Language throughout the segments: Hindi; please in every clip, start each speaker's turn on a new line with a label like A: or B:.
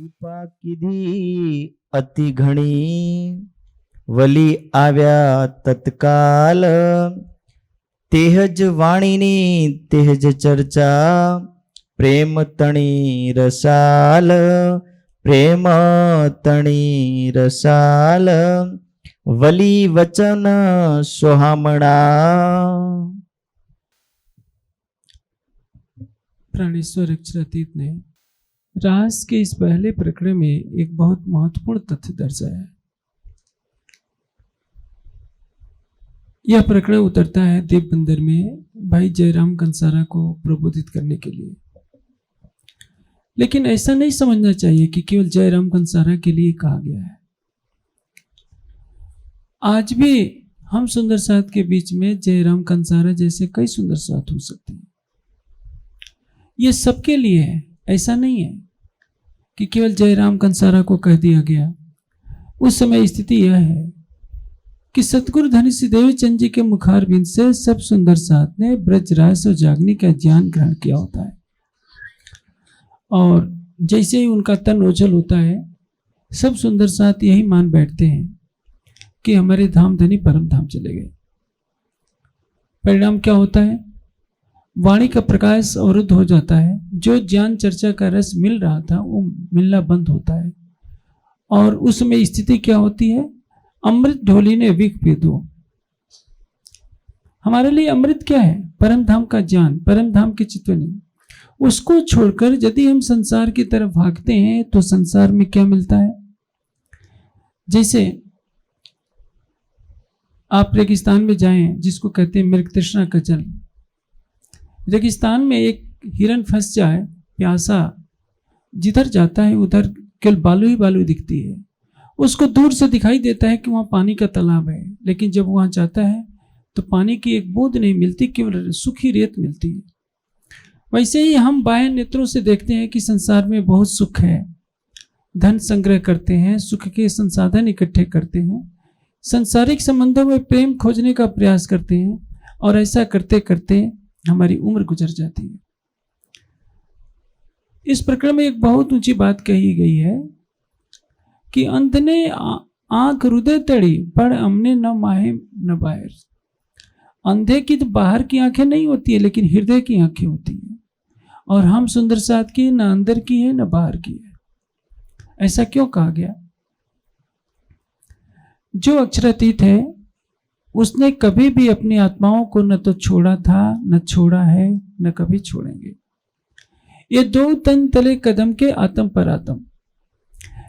A: કૃપા કીધી અતિ ઘણી વલી આવ્યા તત્કાલ તેજ વાણીની તેજ ચર્ચા પ્રેમ તણી રસાલ પ્રેમ તણી રસાલ વલી વચન સોહામણા।
B: प्राणेश्वर अक्षरातीत ने रास के इस पहले प्रकरण में एक बहुत महत्वपूर्ण तथ्य दर्शाया है। यह प्रकरण उतरता है देव बंदर में भाई जयराम कंसारा को प्रबोधित करने के लिए, लेकिन ऐसा नहीं समझना चाहिए कि केवल जयराम कंसारा के लिए कहा गया है। आज भी हम सुंदर साथ के बीच में जयराम कंसारा जैसे कई सुंदर साथ हो सकते हैं। ये सबके लिए है, ऐसा नहीं है कि केवल जयराम कंसारा को कह दिया गया। उस समय स्थिति यह है कि सतगुरु धनी श्री देवचंद जी के मुखारबिंद से सब सुंदर साथ ने ब्रजरास और जागनी का ज्ञान ग्रहण किया होता है, और जैसे ही उनका तन ओझल होता है सब सुंदर साथ यही मान बैठते हैं कि हमारे धाम धनी परम धाम चले गए। परिणाम क्या होता है? वाणी का प्रकाश अवरुद्ध हो जाता है, जो ज्ञान चर्चा का रस मिल रहा था वो मिलना बंद होता है, और उसमें स्थिति क्या होती है? अमृत ढोली ने विख पी दो। हमारे लिए अमृत क्या है? परम धाम का ज्ञान, परम धाम की चितवनी। उसको छोड़कर यदि हम संसार की तरफ भागते हैं तो संसार में क्या मिलता है? जैसे आप रेगिस्तान में जाएं, जिसको कहते हैं मृग तृष्णा का जल। रेगिस्तान में एक हिरन फंस जाए प्यासा, जिधर जाता है उधर केवल बालू ही बालू दिखती है। उसको दूर से दिखाई देता है कि वहाँ पानी का तालाब है, लेकिन जब वहाँ जाता है तो पानी की एक बूंद नहीं मिलती, केवल सूखी रेत मिलती है। वैसे ही हम बाह्य नेत्रों से देखते हैं कि संसार में बहुत सुख है, धन संग्रह करते हैं, सुख के संसाधन इकट्ठे करते हैं, सांसारिक संबंधों में प्रेम खोजने का प्रयास करते हैं, और ऐसा करते करते हमारी उम्र गुजर जाती है। इस प्रकरण में एक बहुत ऊंची बात कही गई है कि अंध ने आंख हृदय तड़ी पर हमने न माहे न बाहर। अंधे की तो बाहर की आंखें नहीं होती है, लेकिन हृदय की आंखें होती है, और हम सुंदर साथ की न अंदर की है न बाहर की है। ऐसा क्यों कहा गया? जो अक्षरातीत है उसने कभी भी अपनी आत्माओं को न तो छोड़ा था, न छोड़ा है, न कभी छोड़ेंगे। ये दो तन तले कदम के आत्म पर आत्म।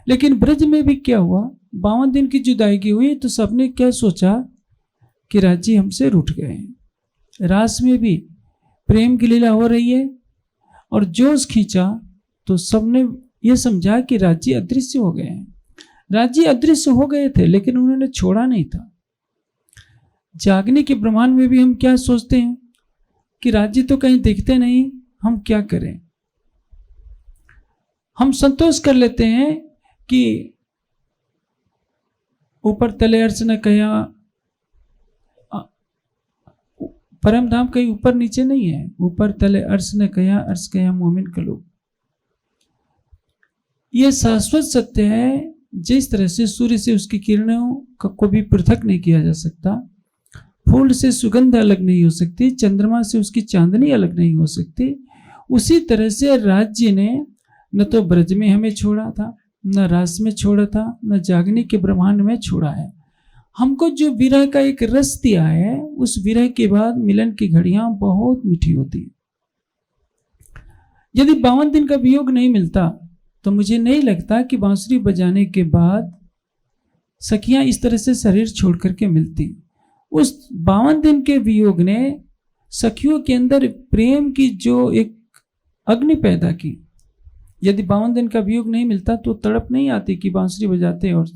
B: लेकिन ब्रज में भी क्या हुआ? 52 दिन की जुदाई हुई तो सबने क्या सोचा कि राज जी हमसे रूठ गए हैं। रास में भी प्रेम की लीला हो रही है, और जोश खींचा तो सबने ये समझा कि राज जी अदृश्य हो गए हैं। राज जी अदृश्य हो गए थे, लेकिन उन्होंने छोड़ा नहीं था। जागने के ब्रह्मांड में भी हम क्या सोचते हैं कि राज्य तो कहीं दिखते नहीं, हम क्या करें? हम संतोष कर लेते हैं कि ऊपर तले अर्श न कया। परम धाम कहीं ऊपर नीचे नहीं है, ऊपर तले अर्श न कया, अर्श कया मोमिन का लोग। यह शाश्वत सत्य है। जिस तरह से सूर्य से उसकी किरणों को भी पृथक नहीं किया जा सकता, फूल से सुगंध अलग नहीं हो सकती, चंद्रमा से उसकी चांदनी अलग नहीं हो सकती, उसी तरह से राज्य ने न तो ब्रज में हमें छोड़ा था, न रास में छोड़ा था, न जागने के ब्रह्मांड में छोड़ा है। हमको जो विरह का एक रस दिया है, उस विरह के बाद मिलन की घड़ियां बहुत मीठी होती है। यदि 52 दिन का वियोग नहीं मिलता तो मुझे नहीं लगता कि बांसुरी बजाने के बाद सखियां इस तरह से शरीर छोड़ करके मिलती। उस 52 दिन के वियोग ने सखियों के अंदर प्रेम की जो एक अग्नि पैदा की। यदि 52 दिन का वियोग नहीं मिलता तो तड़प नहीं आती कि बांसुरी बजाते, और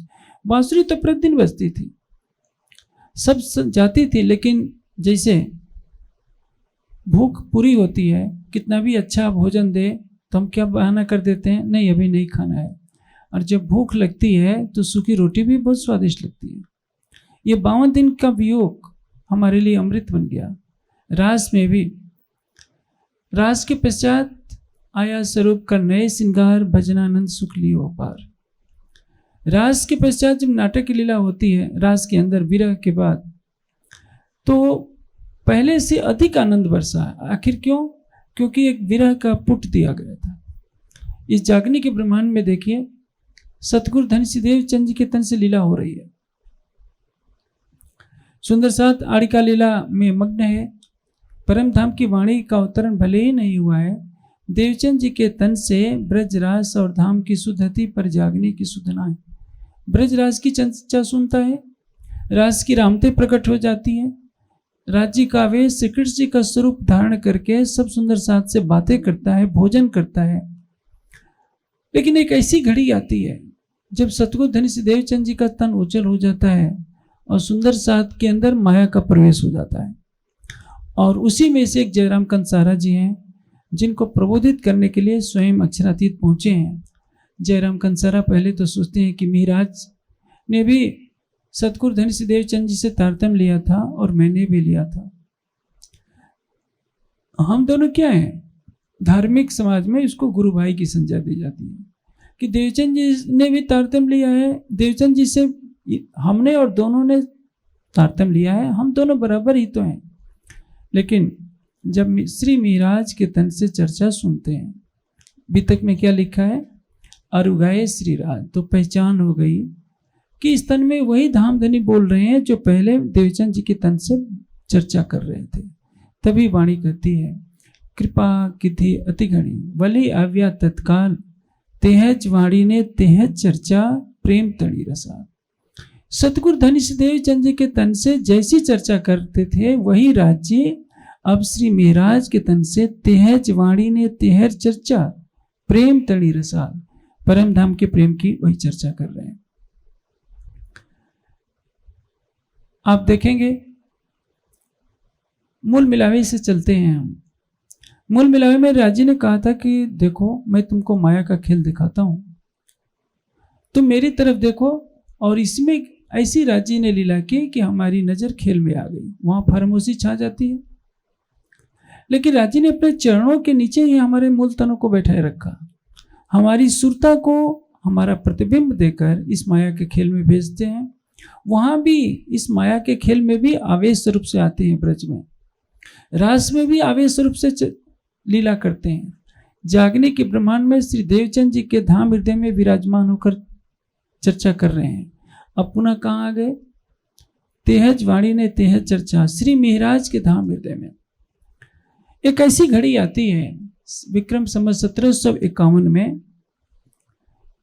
B: बांसुरी तो प्रतिदिन बजती थी, सब जाती थी। लेकिन जैसे भूख पूरी होती है, कितना भी अच्छा भोजन दे तो हम क्या बहाना कर देते हैं, नहीं अभी नहीं खाना है। और जब भूख लगती है तो सूखी रोटी भी बहुत स्वादिष्ट लगती है। ये 52 दिन का वियोग हमारे लिए अमृत बन गया। रास में भी, रास के पश्चात आया स्वरूप कर नए श्रृंगार भजनानंद सुख लियो पार। रास के पश्चात जब नाटक की लीला होती है, रास के अंदर विरह के बाद, तो पहले से अधिक आनंद बरसा। आखिर क्यों? क्योंकि एक विरह का पुट दिया गया था। इस जागने के ब्रह्मांड में देखिए, सतगुरु धन सिद्धेव चंद जी के तन से लीला हो रही है। सुंदर साथ आड़िका लीला में मग्न है। परम धाम की वाणी का अवतरण भले ही नहीं हुआ है, देवचंद जी के तन से ब्रजरास और धाम की सुधति पर जागने की सुधना है। ब्रजरास की चर्चा सुनता है, रास की रामते प्रकट हो जाती है। राज्य का वे श्री कृष्ण जी का स्वरूप धारण करके सब सुंदर साथ से बातें करता है, भोजन करता है। लेकिन एक ऐसी घड़ी आती है जब सतगुरु धनी सिद्धेव चंद जी का तन उज्जवल हो जाता है और सुंदर साथ के अंदर माया का प्रवेश हो जाता है। और उसी में से एक जयराम कंसारा जी हैं, जिनको प्रबोधित करने के लिए स्वयं अक्षरातीत पहुंचे हैं। जयराम कंसारा पहले तो सोचते हैं कि महाराज ने भी सतगुरु धनी सिद्धेव चंद जी से तारतम्य लिया था और मैंने भी लिया था। हम दोनों क्या हैं? धार्मिक समाज में इसको गुरु भाई की संज्ञा दी जाती है कि देवचंद जी ने भी तारतम्य लिया है, देवचंद जी से हमने और दोनों ने तारतम्य लिया है, हम दोनों बराबर ही तो हैं। लेकिन जब श्री महाराज के तन से चर्चा सुनते हैं, वितक में क्या लिखा है, अरुगाए श्री राज, तो पहचान हो गई कि इस तन में वही धामधनी बोल रहे हैं जो पहले देवचंद जी के तन से चर्चा कर रहे थे। तभी वाणी कहती है, कृपा किथि अति घणी वली आव्या तत्काल, तेहज वाणी ने तेहज चर्चा प्रेम तड़ी रसा। सतगुरु धनी सिद्धेव चंद जी के तन से जैसी चर्चा करते थे वही राज्य अब श्री महाराज के तन से तेहज वाणी ने तेहर चर्चा प्रेम तड़ी रसा, परम धाम के प्रेम की वही चर्चा कर रहे हैं। आप देखेंगे मूल मिलावे से चलते हैं हम। मूल मिलावे में राजी ने कहा था कि देखो मैं तुमको माया का खेल दिखाता हूं, तुम मेरी तरफ देखो। और इसमें ऐसी राजी ने लीला की कि हमारी नजर खेल में आ गई, वहां फरमोशी छा जाती है। लेकिन राजी ने अपने चरणों के नीचे ही हमारे मूल तनों को बैठाए रखा, हमारी सुरता को हमारा प्रतिबिंब देकर इस माया के खेल में भेजते हैं। वहां भी इस माया के खेल में भी आवेश स्वरूप से आते हैं, ब्रज में रास में भी आवेश स्वरूप से लीला करते हैं। जागने के ब्रह्मांड में श्री देवचंद जी के धाम हृदय में विराजमान होकर चर्चा कर रहे हैं। अब पुनः कहाँ आ गए, तेहज वाणी ने तेहज चर्चा श्री महाराज के धाम हृदय में। एक ऐसी घड़ी आती है विक्रम संवत 1751 में,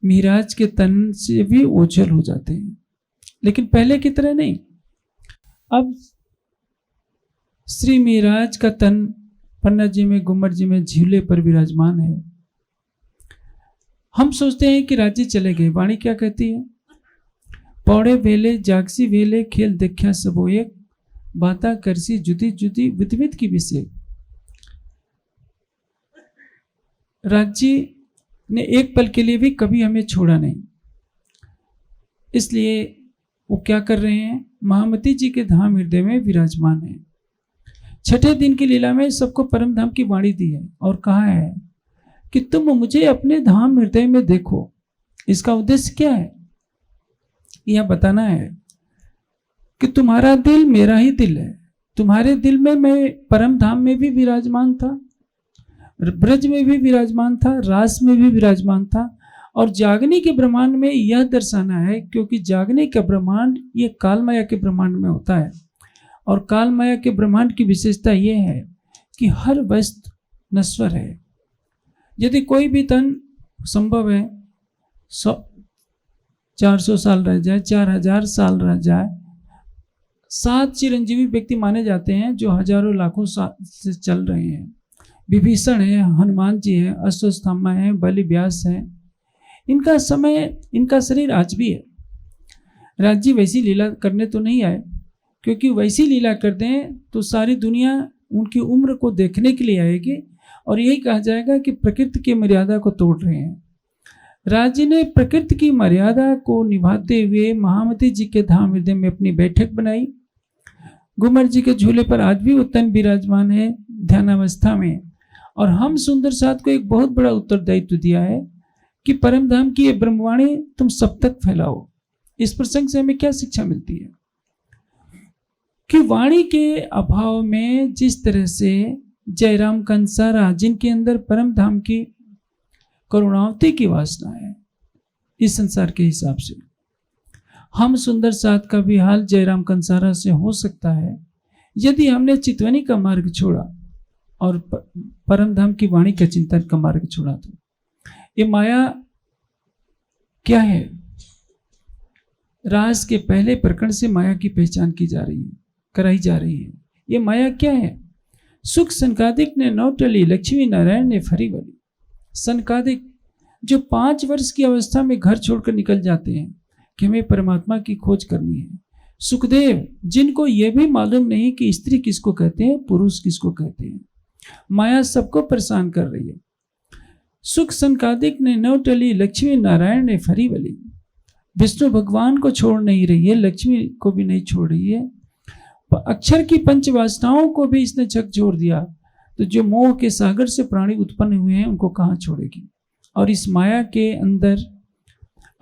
B: महाराज के तन से भी ओझल हो जाते हैं, लेकिन पहले की तरह नहीं। अब श्री महाराज का तन पन्ना जी में गुम्मट जी में झूले पर विराजमान है। हम सोचते हैं कि राज्य चले गए। वाणी क्या कहती है, पौड़े वेले जागसी वेले खेल देखा सबो एक, बाता करसी जुदी जुदी विधविध की विषय। राज्य ने एक पल के लिए भी कभी हमें छोड़ा नहीं, इसलिए वो क्या कर रहे हैं, महामती जी के धाम हृदय में विराजमान है। छठे दिन की लीला में सबको परम धाम की वाणी दी है और कहा है कि तुम मुझे अपने धाम हृदय में देखो। इसका उद्देश्य क्या है, यह बताना है कि तुम्हारा दिल मेरा ही दिल है। तुम्हारे दिल में मैं परम धाम में भी विराजमान था, ब्रज में भी विराजमान था, रास में भी विराजमान था। और जागने के ब्रह्मांड में यह दर्शाना है, क्योंकि जागने का ब्रह्मांड ये काल माया के ब्रह्मांड में होता है। और काल माया के ब्रह्मांड की विशेषता यह है कि हर वस्तु नश्वर है। यदि कोई भी तन संभव है 400 साल रह जाए, 4000 साल रह जाए, 7 चिरंजीवी व्यक्ति माने जाते हैं जो हजारों लाखों साल से चल रहे हैं। विभीषण है, हनुमान जी हैं, अश्वत्थामा है, बलि व्यास है। इनका समय, इनका शरीर आज भी है। राज्य वैसी लीला करने तो नहीं आए, क्योंकि वैसी लीला कर दें तो सारी दुनिया उनकी उम्र को देखने के लिए आएगी और यही कहा जाएगा कि प्रकृति की मर्यादा को तोड़ रहे हैं। राज्य ने प्रकृति की मर्यादा को निभाते हुए महामती जी के धाम हृदय में अपनी बैठक बनाई। गुम्मट जी के झूले पर आज भी उत्तन विराजमान है ध्यानावस्था में, और हम सुंदर साथ को एक बहुत बड़ा उत्तरदायित्व दिया है कि परम धाम की ये ब्रह्मवाणी तुम सब तक फैलाओ। इस प्रसंग से हमें क्या शिक्षा मिलती है कि वाणी के अभाव में जिस तरह से जयराम कंसारा, जिनके अंदर परम धाम की करुणावती की वासना है इस संसार के हिसाब से, हम सुंदर साथ का भी हाल जयराम कंसारा से हो सकता है यदि हमने चितवनी का मार्ग छोड़ा और परम धाम की वाणी का चिंतन का मार्ग छोड़ा। तो ये माया क्या है? रास के पहले प्रकरण से माया की पहचान की जा रही है, कराई जा रही है। ये माया क्या है? सुख सनकादिक ने नौटली, लक्ष्मी नारायण ने फरी वाली। सनकादिक जो 5 वर्ष की अवस्था में घर छोड़कर निकल जाते हैं कि हमें परमात्मा की खोज करनी है। सुखदेव जिनको यह भी मालूम नहीं कि स्त्री किसको कहते हैं, पुरुष किसको कहते हैं। माया सबको परेशान कर रही है। सुख सनकादिक ने नौटली, लक्ष्मी नारायण ने फरी वाली। विष्णु भगवान को छोड़ नहीं रही है, लक्ष्मी को भी नहीं छोड़ रही है, अक्षर की पंच वासनाओं को भी इसने झकझोर दिया। तो जो मोह के सागर से प्राणी उत्पन्न हुए हैं उनको कहाँ छोड़ेगी? और इस माया के अंदर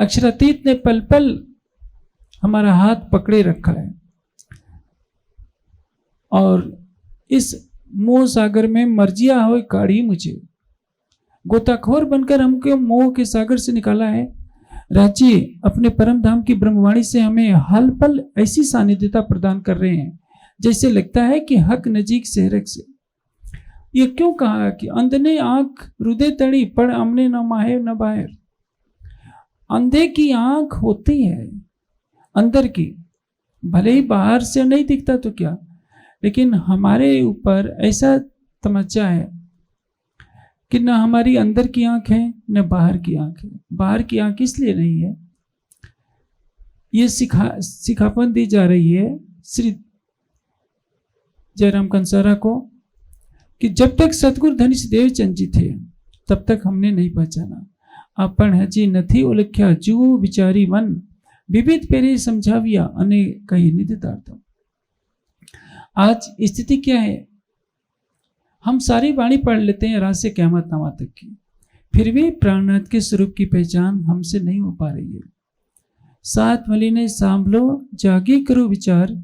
B: अक्षरातीत ने पल पल हमारा हाथ पकड़े रखा है और इस मोह सागर में मर्जिया हो काढ़ी मुझे, गोताखोर बनकर हमको मोह के सागर से निकाला है। राज्य अपने परम धाम की ब्रह्मवाणी से हमें हल पल ऐसी सानिध्यता प्रदान कर रहे हैं जैसे लगता है कि हक नजीक सेहरक से। ये क्यों कहा कि अंधने आंख हृदय तड़ी, पढ़ हमने न माहे न बाहर। अंधे की आंख होती है अंदर की, भले ही बाहर से नहीं दिखता तो क्या, लेकिन हमारे ऊपर ऐसा तमच्चा है कि न हमारी अंदर की आंख है न बाहर की आंख है। बाहर की आंख इसलिए नहीं है, ये सिखापन दी जा रही है श्री जयराम कंसारा को कि जब तक सतगुरु धनिष देवचंद जी थे तब तक हमने नहीं पहचाना। आपण हजी नथी उलख्या जुओ विचारी मन, विविध पेरे समझाविया अनेक कही निधितार्थम। आज स्थिति क्या है? हम सारी वाणी पढ़ लेते हैं रात से क़यामत नामा तक की, फिर भी प्राणनाथ के स्वरूप की पहचान हमसे नहीं हो पा रही है। सात मलिने सांभलो जागी करो विचार,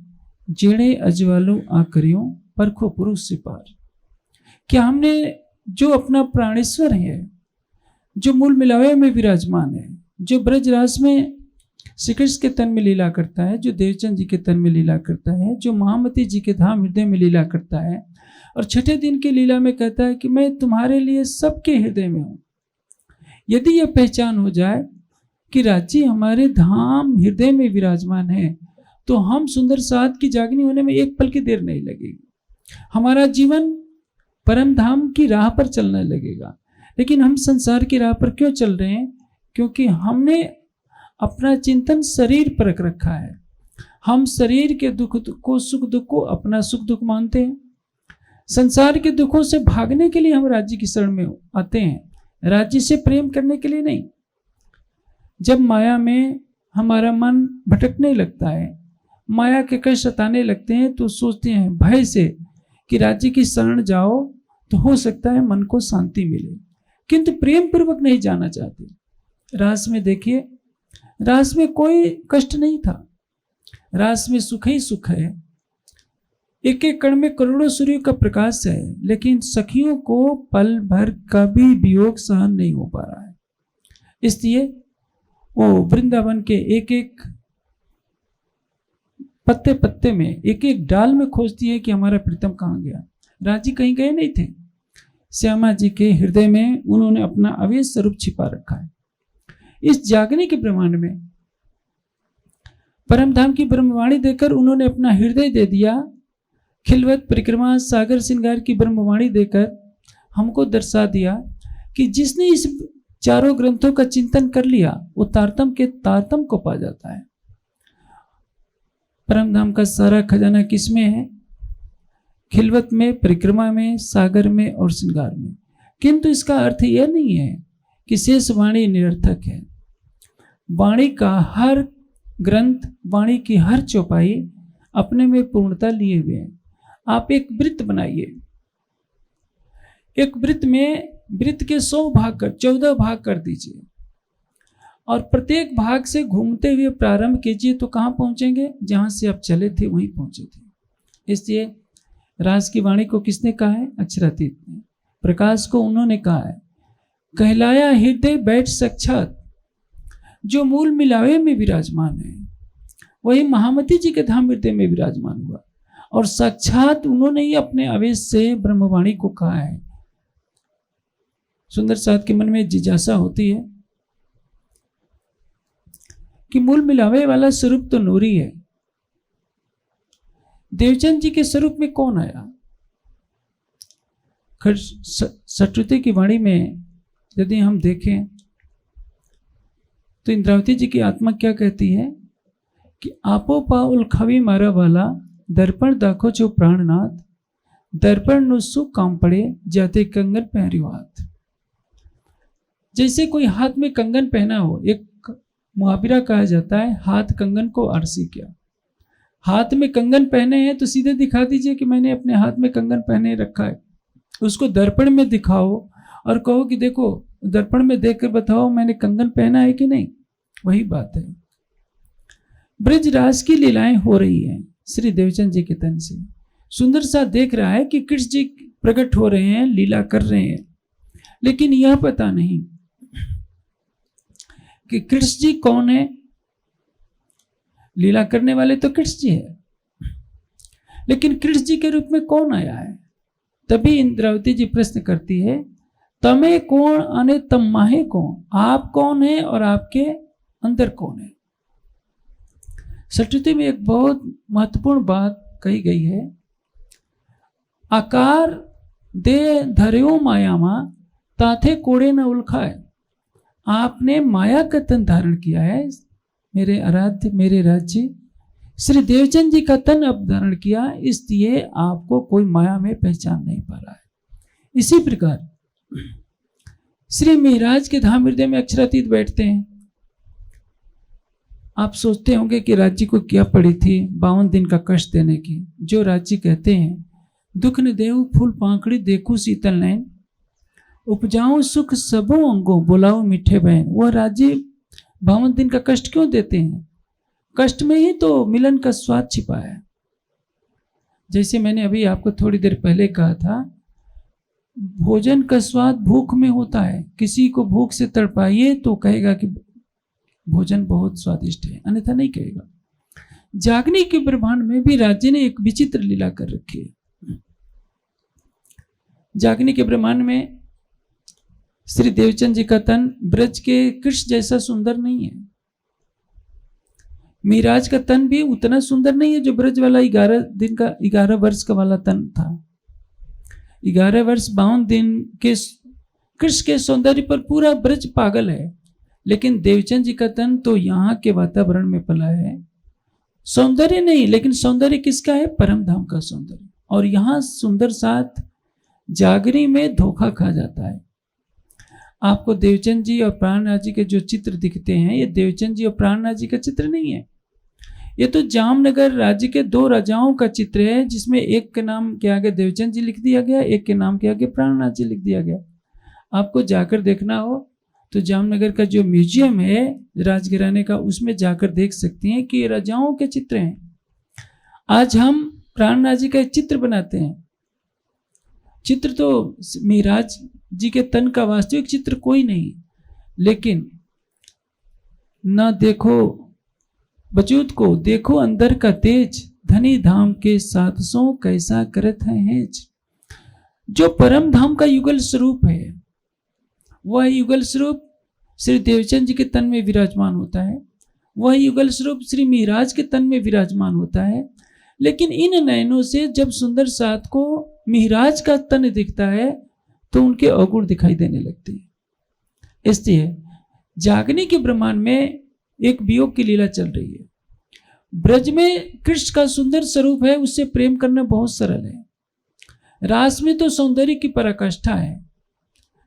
B: जेड़े अजवालो आकरियो परखो पुरुष से पार। क्या हमने जो अपना प्राणेश्वर है, जो मूल मिलावे में विराजमान है, जो ब्रजराज में श्री कृष्ण के तन में लीला करता है, जो देवचंद जी के तन में लीला करता है, जो महामती जी के धाम हृदय में लीला करता है और छठे दिन की लीला में कहता है कि मैं तुम्हारे लिए सबके हृदय में हूं। यदि यह पहचान हो जाए कि राज्य हमारे धाम हृदय में विराजमान है तो हम सुंदर साथ की जागनी होने में एक पल की देर नहीं लगेगी। हमारा जीवन परम धाम की राह पर चलने लगेगा। लेकिन हम संसार की राह पर क्यों चल रहे हैं? क्योंकि हमने अपना चिंतन शरीर पर रख रखा है। हम शरीर के दुख को, सुख दुख को अपना सुख दुख मानते हैं। संसार के दुखों से भागने के लिए हम राज्य की शरण में आते हैं, राज्य से प्रेम करने के लिए नहीं। जब माया में हमारा मन भटकने लगता है, माया के कष्ट सताने लगते हैं तो सोचते हैं भय से कि राज्य की शरण जाओ तो हो सकता है मन को शांति मिले, किंतु प्रेम पूर्वक नहीं जाना चाहते। रास में देखिए, रास में कोई कष्ट नहीं था, रास में सुख ही सुख है। एक एक कण में करोड़ों सूर्य का प्रकाश है, लेकिन सखियों को पल भर का भी वियोग सहन नहीं हो पा रहा है। इसलिए वो वृंदावन के एक एक पत्ते पत्ते में, एक एक डाल में खोजती है कि हमारा प्रीतम कहाँ गया। राजी कहीं गए नहीं थे, श्यामा जी के हृदय में उन्होंने अपना अवैध स्वरूप छिपा रखा है। इस जागने के ब्रह्मांड में परमधाम की ब्रह्मवाणी देकर उन्होंने अपना हृदय दे दिया। खिलवत परिक्रमा सागर श्रृंगार की ब्रह्मवाणी देकर हमको दर्शा दिया कि जिसने इस चारों ग्रंथों का चिंतन कर लिया वो तारतम के तारतम को पा जाता है। परमधाम का सारा खजाना किसमें है? खिलवत में, परिक्रमा में, सागर में और श्रृंगार में। किंतु इसका अर्थ यह नहीं है कि शेष वाणी निरर्थक है। वाणी का हर ग्रंथ, वाणी की हर चौपाई अपने में पूर्णता लिए हुए हैं। आप एक वृत्त बनाइए, एक वृत्त के 14 भाग कर दीजिए और प्रत्येक भाग से घूमते हुए प्रारंभ कीजिए, तो कहाँ पहुंचेंगे? जहां से आप चले थे वहीं पहुंचे थे। इसलिए रास की वाणी को किसने कहा है? अक्षरातीत ने। प्रकाश को उन्होंने कहा है, कहलाया हृदय बैठ साक्षात, जो मूल मिलावे में विराजमान है वही महामती जी के धाम हृदय में विराजमान हुआ, और साक्षात उन्होंने ही अपने आवेश से ब्रह्मवाणी को कहा है। सुंदर साथ के मन में जिज्ञासा होती है कि मूल मिलावे वाला स्वरूप तो नूरी है, देवचंद जी के स्वरूप में कौन आया? सटुते की वाणी में यदि हम देखें तो इंद्रावती जी की आत्मा क्या कहती है कि आपो पाउल खवी मारा वाला दर्पण दाखो जो प्राणनाथ, दर्पण नु सुख काम पड़े जाते कंगन पहरियो हाथ। जैसे कोई हाथ में कंगन पहना हो, एक मुहावरा कहा जाता है, हाथ कंगन को आरसी क्या। हाथ में कंगन पहने हैं तो सीधे दिखा दीजिए कि मैंने अपने हाथ में कंगन पहने रखा है। उसको दर्पण में दिखाओ और कहो कि देखो, दर्पण में देखकर बताओ मैंने कंगन पहना है कि नहीं। वही बात है, ब्रजराज की लीलाएं हो रही हैं श्री देवचंद जी के तन से। सुंदर सा देख रहा है कि कृष्ण जी प्रकट हो रहे हैं, लीला कर रहे हैं, लेकिन यह पता नहीं कि कृष्ण जी कौन है। लीला करने वाले तो कृष्ण जी है, लेकिन कृष्ण जी के रूप में कौन आया है? तभी इंद्रावती जी प्रश्न करती है, तमे कौन अने तम माहे कौन? आप कौन है और आपके अंदर कौन है? सटुती में एक बहुत महत्वपूर्ण बात कही गई है, आकार दे धर्यो मायामा ताथे कोड़े न उलखाए। आपने माया का तन धारण किया है, मेरे आराध्य मेरे राज्य श्री देवचंद जी का तन अब धारण किया, इसलिए आपको कोई माया में पहचान नहीं पा रहा है। इसी प्रकार श्री महाराज के धाम हृदय में अक्षरातीत बैठते हैं। आप सोचते होंगे कि राज्य को क्या पड़ी थी 52 दिन का कष्ट देने की। जो राज्य कहते हैं, दुख न देहु फूल पांखड़ी देखू शीतल नैन, उपजाऊं सुख सबों अंगों बुलाओ मीठे बहन। वह राज्य 52 दिन का कष्ट क्यों देते हैं? कष्ट में ही तो मिलन का स्वाद छिपा है। जैसे मैंने अभी आपको थोड़ी देर पहले कहा था, भोजन का स्वाद भूख में होता है। किसी को भूख से तड़पाइए तो कहेगा कि भोजन बहुत स्वादिष्ट है, अन्यथा नहीं कहेगा। जागने के ब्रह्मांड में भी राज्य ने एक विचित्र लीला कर रखी है। जागने के ब्रह्मांड में श्री देवचंद जी का तन ब्रज के कृष्ण जैसा सुंदर नहीं है। महाराज का तन भी उतना सुंदर नहीं है जो ब्रज वाला 11 वर्ष का वाला तन था। 11 वर्ष 52 दिन के कृष्ण के सौंदर्य पर पूरा ब्रज पागल है, लेकिन देवचंद जी का तन तो यहाँ के वातावरण में पला है। सौंदर्य नहीं, लेकिन सौंदर्य किसका है? परम धाम का सौंदर्य। और यहाँ सुंदर साथ जागरी में धोखा खा जाता है। आपको देवचंद जी और प्राणनाथ जी के जो चित्र दिखते हैं, ये देवचंद जी और प्राणनाथ जी का चित्र नहीं है। ये तो जामनगर राज्य के 2 राजाओं का चित्र है, जिसमें एक के नाम के आगे देवचंद जी लिख दिया गया, एक के नाम के आगे प्राणनाथ जी लिख दिया गया। आपको जाकर देखना हो तो जामनगर का जो म्यूजियम है राजघराने का, उसमें जाकर देख सकती हैं कि ये राजाओं के चित्र हैं। आज हम प्राणनाथ जी का एक चित्र बनाते हैं। चित्र तो महाराज जी के तन का वास्तविक चित्र कोई नहीं, लेकिन न देखो बचूत को, देखो अंदर का तेज, धनी धाम के 700 कैसा करत है हेज। जो परम धाम का युगल स्वरूप है, वह युगल स्वरूप श्री देवचंद जी के तन में विराजमान होता है, वह युगल स्वरूप श्री महाराज के तन में विराजमान होता है। लेकिन इन नयनों से जब सुंदर साथ को महाराज का तन दिखता है तो उनके अवगुण दिखाई देने लगते हैं। इसलिए जागने के ब्रह्मांड में एक वियोग की लीला चल रही है। ब्रज में कृष्ण का सुंदर स्वरूप है, उससे प्रेम करना बहुत सरल है। रास में तो सौंदर्य की पराकाष्ठा है।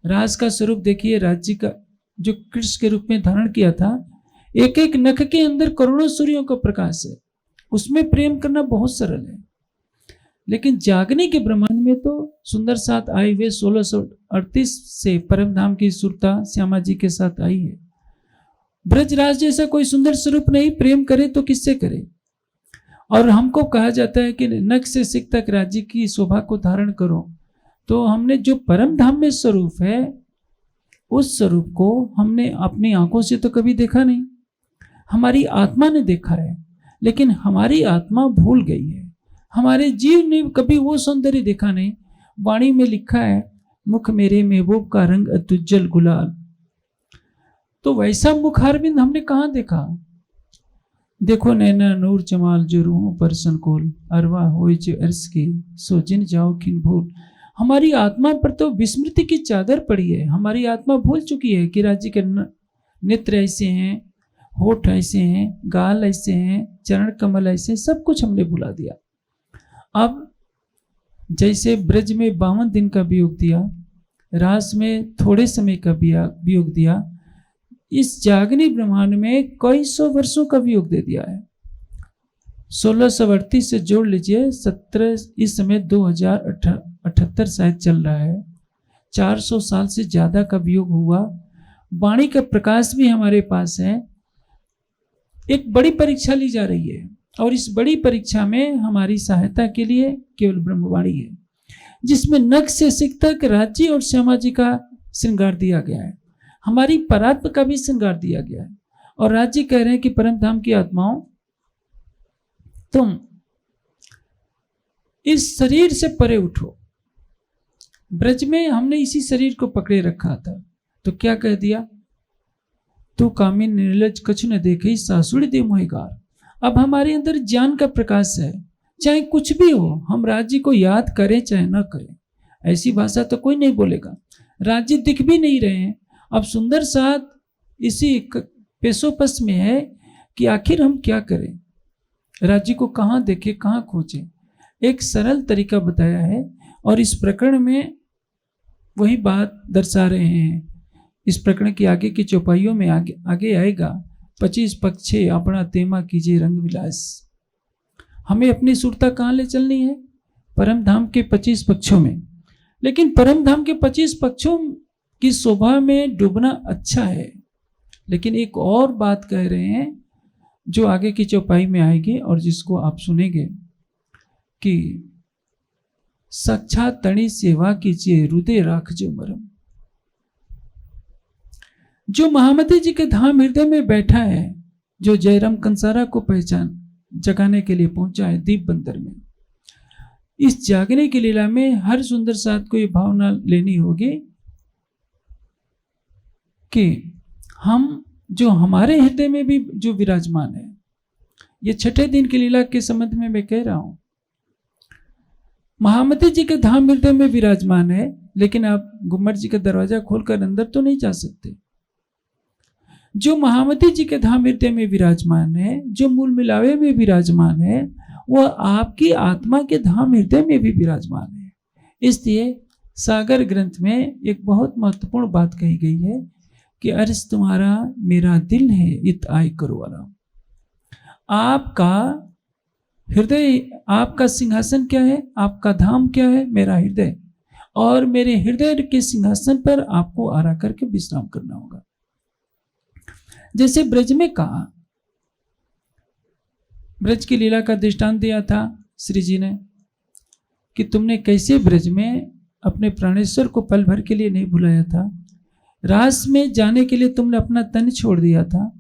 B: रास का स्वरूप देखिए, राज्य का जो कृष्ण के रूप में धारण किया था, एक एक नख के अंदर करोड़ों सूर्यों का प्रकाश है, उसमें प्रेम करना बहुत सरल है। लेकिन जागने के ब्रह्मांड में तो सुंदर साथ आए हुए 1638 से परम धाम की सुरता श्यामा जी के साथ आई है। ब्रजराज जैसा कोई सुंदर स्वरूप नहीं, प्रेम करे तो किससे करे। और हमको कहा जाता है कि नख से सिख तक राज्य की शोभा को धारण करो। तो हमने जो परम धाम में स्वरूप है, उस स्वरूप को हमने अपनी आंखों से तो कभी देखा नहीं, हमारी आत्मा ने देखा है, लेकिन हमारी आत्मा भूल गई है। हमारे जीव ने कभी वो सौंदर्य देखा नहीं। वाणी में लिखा है, मुख मेरे महबूब का रंग अत्युज्जल गुलाल। तो वैसा मुखारविंद हमने कहाँ देखा। देखो नैना नूर जमाल जो रूहों पर संकोल, अरवा होए जो अर्श की सो जिन जाओ किन भूल। हमारी आत्मा पर तो विस्मृति की चादर पड़ी है। हमारी आत्मा भूल चुकी है कि राज्य के नेत्र ऐसे हैं, होठ ऐसे हैं, गाल ऐसे हैं, चरण कमल ऐसे, सब कुछ हमने भुला दिया। अब जैसे ब्रज में 52 दिन का वियोग दिया, रास में थोड़े समय का वियोग दिया, इस जागनी ब्रह्मांड में कई सौ वर्षों का वियोग दे दिया है। 1638 से जोड़ लीजिए 17, इस समय 2078 शायद चल रहा है। 400 साल से ज्यादा का वियोग हुआ। वाणी का प्रकाश भी हमारे पास है। एक बड़ी परीक्षा ली जा रही है और इस बड़ी परीक्षा में हमारी सहायता के लिए केवल ब्रह्मवाणी है, जिसमें नख से सिख तक राज्य और श्यामा जी का श्रृंगार दिया गया है। हमारी परात्म का भी श्रृंगार दिया गया है। और राज्य कह रहे हैं कि परम धाम की आत्माओं, तुम इस शरीर से परे उठो। ब्रज में हमने इसी शरीर को पकड़े रखा था, तो क्या कह दिया, तू कामिन निर्लज कछु न देखे सासुड़ी दे मोहिगार। अब हमारे अंदर ज्ञान का प्रकाश है। चाहे कुछ भी हो, हम राज्य को याद करें चाहे ना करें, ऐसी भाषा तो कोई नहीं बोलेगा। राज्य दिख भी नहीं रहे हैं। अब सुंदर साथ इसी पेशोपस में है कि आखिर हम क्या करें, राज्य को कहाँ देखें, कहाँ खोजें। एक सरल तरीका बताया है और इस प्रकरण में वही बात दर्शा रहे हैं। इस प्रकरण की आगे की चौपाइयों में आगे आएगा, 25 पक्षे अपना तेमा कीजिए रंग विलास। हमें अपनी सुरता कहाँ ले चलनी है, परम धाम के 25 पक्षों में। लेकिन परम धाम के 25 पक्षों की शोभा में डूबना अच्छा है, लेकिन एक और बात कह रहे हैं जो आगे की चौपाई में आएगी और जिसको आप सुनेंगे कि साक्षात तणी सेवा कीजिए हृदय राख जो मरम। जो महामती जी के धाम हृदय में बैठा है, जो जयराम कंसारा को पहचान जगाने के लिए पहुंचा है दीप बंदर में, इस जागने की लीला में हर सुंदर साथ को ये भावना लेनी होगी कि हम जो हमारे हृदय में भी जो विराजमान है, ये छठे दिन की लीला के संबंध में मैं कह रहा हूं, महामती जी के धाम हृदय में विराजमान है, लेकिन आप गुम्मट जी का दरवाजा खोलकर अंदर तो नहीं जा सकते। जो महामती जी के धाम हृदय में विराजमान है, जो मूल मिलावे में विराजमान है, वह आपकी आत्मा के धाम हृदय में भी विराजमान है। इसलिए सागर ग्रंथ में एक बहुत महत्वपूर्ण बात कही गई है कि अर्श तुम्हारा मेरा दिल है इत आय करो आराम। आपका हृदय, आपका सिंहासन क्या है, आपका धाम क्या है, मेरा हृदय। और मेरे हृदय के सिंहासन पर आपको आरा करके विश्राम करना होगा। जैसे ब्रज में कहा, ब्रज की लीला का दृष्टांत दिया था श्री जी ने कि तुमने कैसे ब्रज में अपने प्राणेश्वर को पल भर के लिए नहीं भुलाया था। रास में जाने के लिए तुमने अपना तन छोड़ दिया था।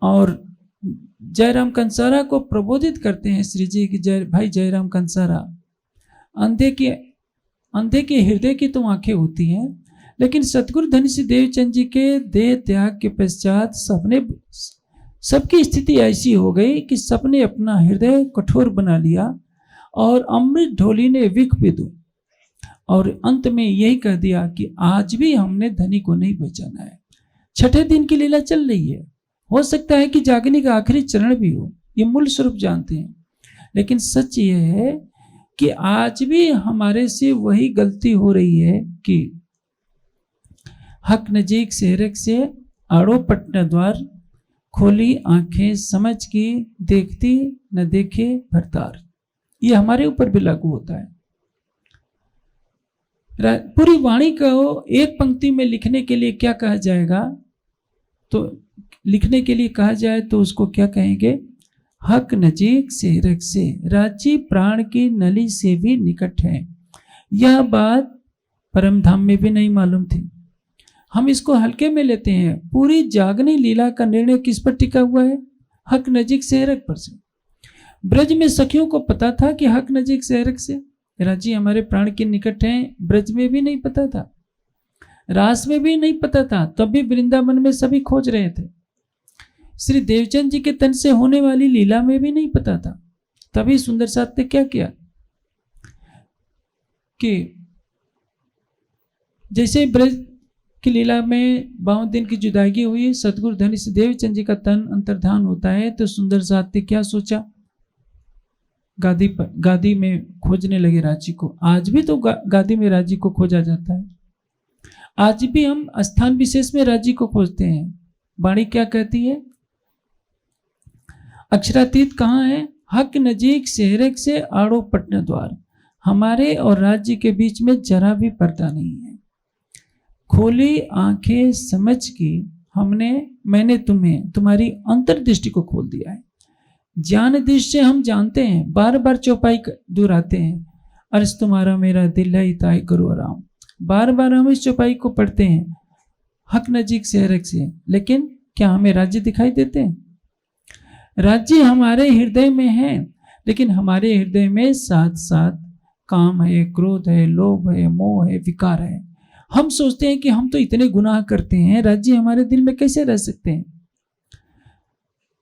B: और जयराम कंसारा को प्रबोधित करते हैं श्री जी की, भाई जयराम कंसारा, अंधे के हृदय की तो आंखें होती हैं, लेकिन सतगुरु धनीसी देवचंद जी के देह त्याग के पश्चात सबकी स्थिति ऐसी हो गई कि सबने अपना हृदय कठोर बना लिया और अमृत ढोली ने विख पिदू, और अंत में यही कह दिया कि आज भी हमने धनी को नहीं पहचाना है। छठे दिन की लीला चल रही है। हो सकता है कि जागने का आखिरी चरण भी हो, ये मूल स्वरूप जानते हैं, लेकिन सच ये है कि आज भी हमारे से वही गलती हो रही है कि हक नजीक सेहरक से आड़ो पटना द्वार, खोली आंखें समझ की देखती न देखे भरतार। ये हमारे ऊपर भी लागू होता है। पूरी वाणी को एक पंक्ति में लिखने के लिए क्या कहा जाएगा, तो लिखने के लिए कहा जाए तो उसको क्या कहेंगे, हक नजीक से रख से, राज्य प्राण की नली से भी निकट है। यह बात परम धाम में भी नहीं मालूम थी, हम इसको हल्के में लेते हैं। पूरी जागनी लीला का निर्णय किस पर टिका हुआ है, हक नजीक से रख पर से। ब्रज में सखियों को पता था कि हक नजीक से रख से राज्य हमारे प्राण के निकट हैं, ब्रज में भी नहीं पता था, रास में भी नहीं पता था, तब भी वृंदावन में सभी खोज रहे थे। श्री देवचंद जी के तन से होने वाली लीला में भी नहीं पता था, तभी सुंदर साथ ने क्या किया कि जैसे ब्रज की लीला में 52 दिन की जुदाई हुई, सतगुरु धनी से देवचंद जी का तन अंतर्धान होता है, तो सुंदर साथ ने क्या सोचा, गादी में खोजने लगे राज्य को। आज भी तो गादी में राज्य को खोजा जाता है, आज भी हम स्थान विशेष में राज्य को खोजते हैं। वाणी क्या कहती है, अक्षरातीत कहाँ है, हक नजीक शहरक से आड़ो पटना द्वार, हमारे और राज्य के बीच में जरा भी पर्दा नहीं है। खोली आंखें समझ की मैंने तुम्हें तुम्हारी अंतर्दृष्टि को खोल दिया है। ज्ञान दृष्टि से हम जानते हैं, बार बार चौपाई दूर आते हैं, अर्ज तुम्हारा मेरा दिल है ताय करो आराम, बार बार हम इस चौपाई को पढ़ते हैं, हक नजीक से हरक से, लेकिन क्या हमें राज्य दिखाई देते हैं? राज्य हमारे हृदय में है, लेकिन हमारे हृदय में साथ साथ काम है, क्रोध है, लोभ है, मोह है, विकार है। हम सोचते हैं कि हम तो इतने गुनाह करते हैं, राज्य हमारे दिल में कैसे रह सकते हैं?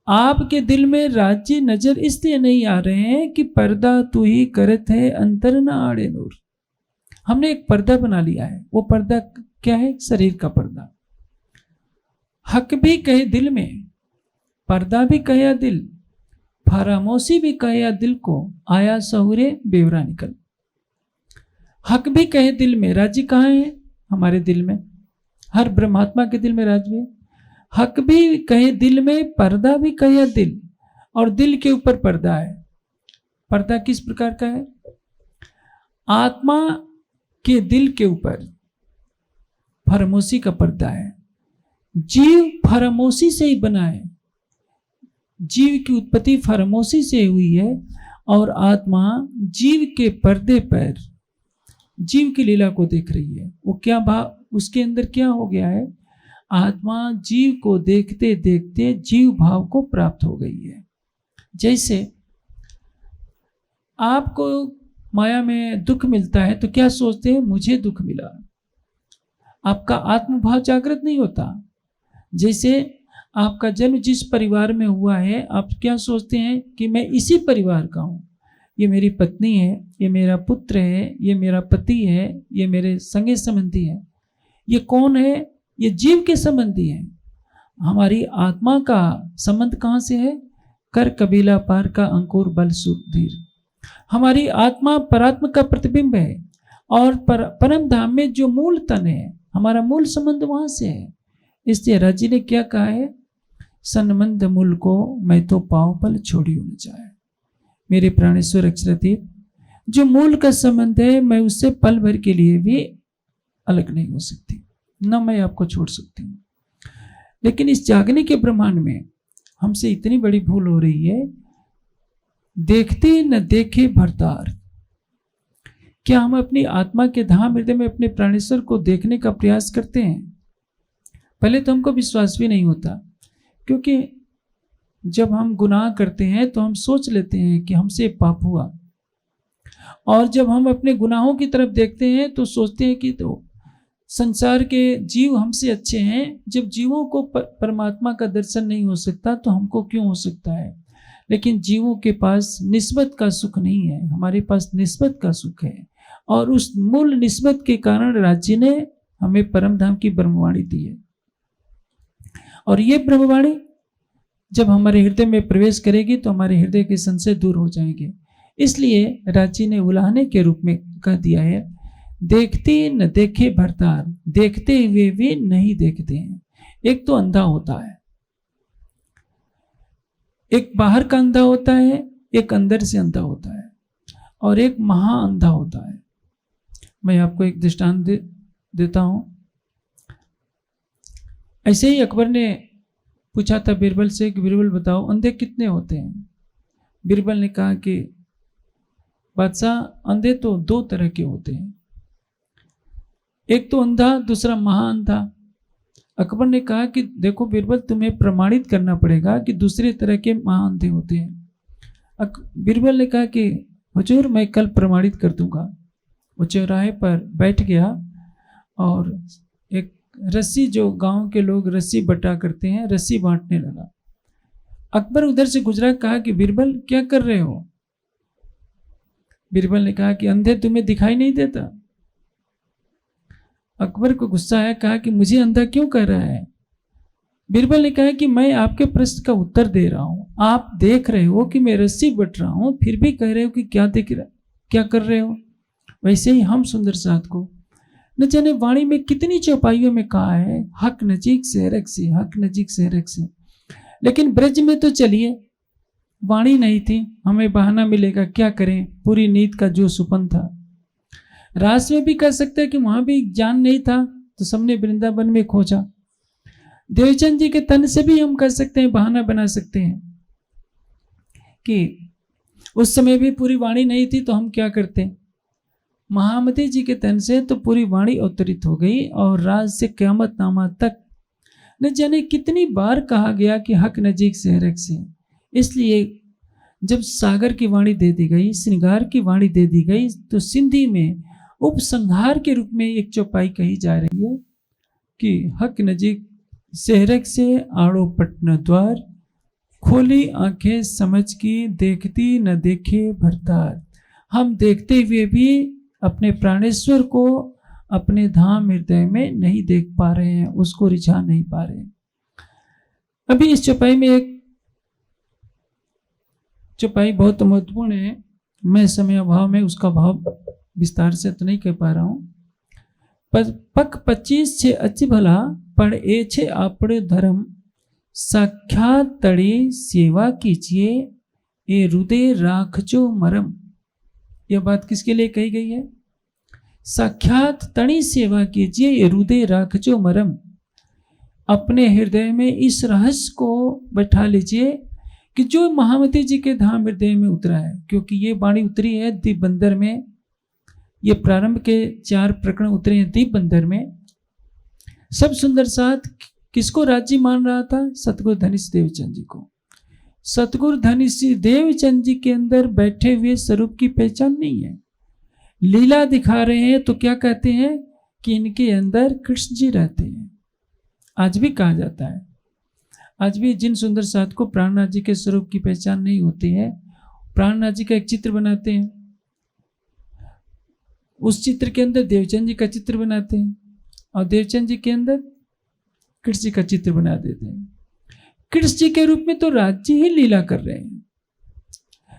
B: आपके दिल में राज्य नजर इसलिए नहीं आ रहे हैं कि पर्दा तू ही करत है अंतर न आड़े नूर। हमने एक पर्दा बना लिया है, वो पर्दा क्या है, शरीर का पर्दा। हक भी कहे दिल में, पर्दा भी कहे दिल, फरामोशी भी कहे दिल को, आया सहुरे बेवरा निकल। हक भी कहे दिल में, राज्य कहाँ है, हमारे दिल में, हर ब्रह्मात्मा के दिल में राज्य है। हक भी कहे दिल में, पर्दा भी कहे दिल, और दिल के ऊपर पर्दा है। पर्दा किस प्रकार का है, आत्मा के दिल के ऊपर फरामोशी का पर्दा है। जीव फरामोशी से ही बना है, जीव की उत्पत्ति फरामोशी से हुई है, और आत्मा जीव के पर्दे पर जीव की लीला को देख रही है। वो क्या भाव, उसके अंदर क्या हो गया है, आत्मा जीव को देखते देखते जीव भाव को प्राप्त हो गई है। जैसे आपको माया में दुख मिलता है तो क्या सोचते हैं, मुझे दुख मिला, आपका आत्मभाव जागृत नहीं होता। जैसे आपका जन्म जिस परिवार में हुआ है, आप क्या सोचते हैं कि मैं इसी परिवार का हूं, ये मेरी पत्नी है, ये मेरा पुत्र है, ये मेरा पति है, ये मेरे संगे संबंधी है। ये कौन है, ये जीव के संबंधी है। हमारी आत्मा का संबंध कहाँ से है, कर कबीला पार का अंकुर बल सुधीर। हमारी आत्मा परात्मा का प्रतिबिंब है, और परम धाम में जो मूल तन है, हमारा मूल संबंध वहां से है। इसलिए राजी ने क्या कहा है, सन्मंद मूल को मैं तो पाँव पल छोड़ी न जाए। मेरे प्राणेश्वर अक्षरातीत, जो मूल का संबंध है, मैं उससे पल भर के लिए भी अलग नहीं हो सकती, न मैं आपको छोड़ सकती हूँ। लेकिन इस जागने के ब्रह्मांड में हमसे इतनी बड़ी भूल हो रही है, देखते न देखे भरतार। क्या हम अपनी आत्मा के धाम हृदय में अपने प्राणेश्वर को देखने का प्रयास करते हैं? पहले तो हमको विश्वास भी नहीं होता, क्योंकि जब हम गुनाह करते हैं तो हम सोच लेते हैं कि हमसे पाप हुआ, और जब हम अपने गुनाहों की तरफ देखते हैं तो सोचते हैं कि तो संसार के जीव हमसे अच्छे हैं। जब जीवों को परमात्मा का दर्शन नहीं हो सकता तो हमको क्यों हो सकता है? लेकिन जीवों के पास निस्बत का सुख नहीं है, हमारे पास निस्बत का सुख है, और उस मूल निस्बत के कारण राज्य ने हमें परम धाम की ब्रह्मवाणी दी है। और ये ब्रह्मवाणी जब हमारे हृदय में प्रवेश करेगी तो हमारे हृदय के संशय दूर हो जाएंगे। इसलिए रांची ने उलाहने के रूप में कह दिया है, देखते न देखे भरतार, देखते हुए भी नहीं देखते हैं। एक तो अंधा होता है, एक बाहर का अंधा होता है, एक अंदर से अंधा होता है। और एक महाअंधा होता है। मैं आपको एक दृष्टांत देता हूं। ऐसे ही अकबर ने पूछा था बीरबल से कि बीरबल बताओ अंधे कितने होते हैं। बीरबल ने कहा कि बादशाह, अंधे तो 2 तरह के होते हैं, एक तो अंधा, दूसरा महाअंधा। अकबर ने कहा कि देखो बीरबल, तुम्हें प्रमाणित करना पड़ेगा कि दूसरे तरह के महाअंधे होते हैं। बीरबल ने कहा कि हुजूर, मैं कल प्रमाणित कर दूंगा। वो चौराहे पर बैठ गया और एक रस्सी, जो गांव के लोग रस्सी बटा करते हैं, रस्सी बांटने लगा। अकबर उधर से गुजरा, कहा कि बीरबल क्या कर रहे हो। बीरबल ने कहा कि अंधे तुम्हें दिखाई नहीं देता। अकबर को गुस्सा आया, कहा कि मुझे अंधा क्यों कह रहा है। बीरबल ने कहा कि मैं आपके प्रश्न का उत्तर दे रहा हूं, आप देख रहे हो कि मैं रस्सी बट रहा हूं, फिर भी कह रहे हो कि क्या कर रहे हो। वैसे ही हम सुंदर साथ को न जाने वाणी में कितनी चौपाइयों में कहा है, हक नजीक से रख से, हक नजीक से रख से। लेकिन ब्रज में तो चलिए वाणी नहीं थी, हमें बहाना मिलेगा, क्या करें, पूरी नीत का जो सुपन था। रास में भी कह सकते हैं कि वहां भी ज्ञान नहीं था, तो सबने वृंदावन में खोजा। देवचंद जी के तन से भी हम कह सकते हैं, बहाना बना सकते हैं कि उस समय भी पूरी वाणी नहीं थी, तो हम क्या करते। महामती जी के तन से तो पूरी वाणी अवतरित हो गई, और राज से क़यामत नामा तक न जाने कितनी बार कहा गया कि हक नजीक से रख से। इसलिए जब सागर की वाणी दे दी गई, श्रृंगार की वाणी दे दी गई, तो सिंधी में उपसंहार के रूप में एक चौपाई कही जा रही है कि हक नजीक सेहरक से आड़ो पटना द्वार, खोली आंखें समझ की देखती न देखे भरतार। हम देखते हुए भी अपने प्राणेश्वर को अपने धाम हृदय में नहीं देख पा रहे हैं, उसको रिझा नहीं पा रहे हैं। अभी इस चौपाई में एक चौपाई बहुत महत्वपूर्ण है, मैं समय अभाव में उसका भाव विस्तार से तो नहीं कह पा रहा हूं। पक 25 छे अच्छी भला पण ए छे आपड़े धर्म, साक्षात तड़ी सेवा कीजिए ए हृदय राखजो मरम। यह बात किसके लिए कही गई है। साक्षात तड़ी सेवा कीजिए ए हृदय राखजो मरम। अपने हृदय में इस रहस्य को बैठा लीजिए कि जो महामती जी के धाम हृदय में उतरा है, क्योंकि ये वाणी उतरी है दीप बंदर में, ये प्रारंभ के 4 प्रकरण उतरे हैं दीप बंदर में। सब सुंदर साथ किसको राज्य मान रहा था, सतगुरु धनीश देवचंद जी को। सतगुरु धनीश देवचंद जी के अंदर बैठे हुए स्वरूप की पहचान नहीं है, लीला दिखा रहे हैं, तो क्या कहते हैं कि इनके अंदर कृष्ण जी रहते हैं। आज भी कहा जाता है, आज भी जिन सुंदर साथ को प्राणनाथ जी के स्वरूप की पहचान नहीं होती है, प्राणनाथ जी का एक चित्र बनाते हैं, उस चित्र के अंदर देवचंद जी का चित्र बनाते हैं, और देवचंद जी के अंदर कृष्ण जी का चित्र बना देते हैं। कृष्ण जी के रूप में तो राज्य ही लीला कर रहे हैं,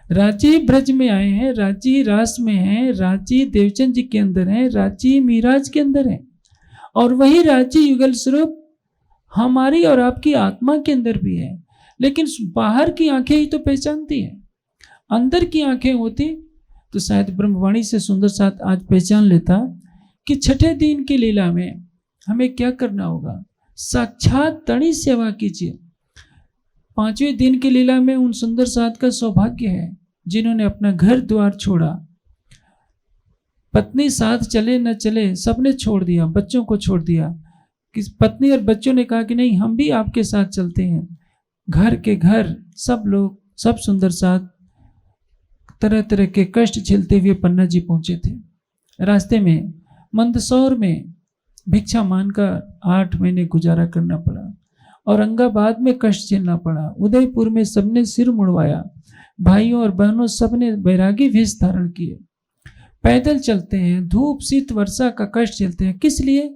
B: राज्य ही ब्रज में आए हैं, राज्य ही रास में हैं, राज्य ही देवचंद जी के अंदर है, राज्य ही मीराज के अंदर है, और वही राज्य युगल स्वरूप हमारी और आपकी आत्मा के अंदर भी है। लेकिन बाहर की आंखें ही तो पहचानती हैं, अंदर की आंखें होती तो शायद ब्रह्मवाणी से सुंदर साथ आज पहचान लेता कि छठे दिन की लीला में हमें क्या करना होगा। साक्षात तणी सेवा कीजिए। 5वें दिन की लीला में उन सुंदर साथ का सौभाग्य है जिन्होंने अपना घर द्वार छोड़ा, पत्नी साथ चले न चले सबने छोड़ दिया, बच्चों को छोड़ दिया। कि पत्नी और बच्चों ने कहा कि नहीं, हम भी आपके साथ चलते हैं। घर के घर सब लोग, सब सुंदर साथ तरह तरह के कष्ट झेलते हुए पन्ना जी पहुंचे थे। रास्ते में मंदसौर में भिक्षा मानकर 8 महीने गुजारा करना पड़ा, औरंगाबाद में कष्ट झेलना पड़ा, उदयपुर में सबने सिर मुड़वाया, भाइयों और बहनों सबने बैरागी वेश धारण किए, पैदल चलते हैं, धूप शीत वर्षा का कष्ट झेलते हैं। किस लिए?